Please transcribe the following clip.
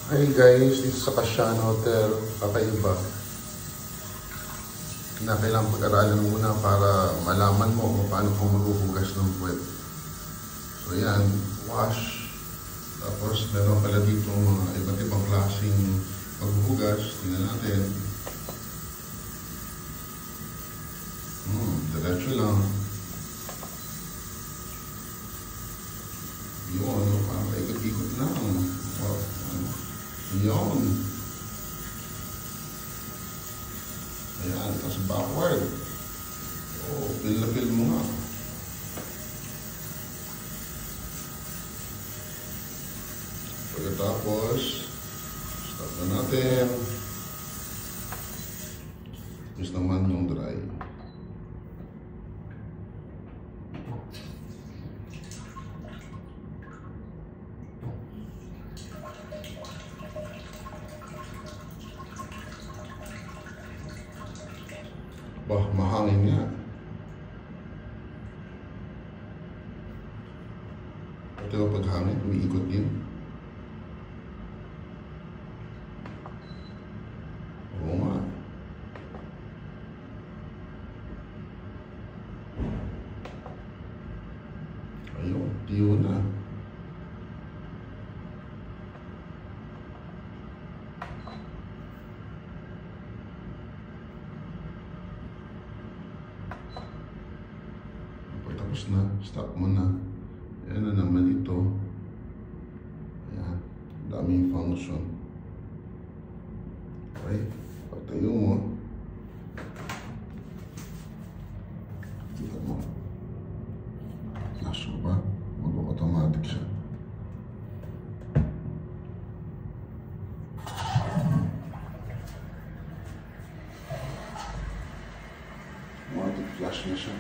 Hi guys, dito sa Kasyano Hotel, kakaiba. Kailangan pag-aralan muna para malaman mo kung paano kung maghuhugas ng puwet. So yan, wash. Tapos meron pala dito mga iba't ibang klaseng maghuhugas. Tingnan natin. Diretso lang. Yun, parang ikot-ikot lang. Wow, ano. Yun. Ayan, tapos backward. Oh, feel na feel mo nga. Pagkatapos, stop na natin. Tapos naman yung dry. Bah, mahangin nga. Ito yung paghangin, umiikot din. Oo nga. Ayun, tiyo na. Tapos na, stop mo na. Ayan na naman ito. Ayan, daming function. Okay, pagtayo mo. Tingnan mo. Naso ba? Mag-automatic siya. Automatic flash na siya.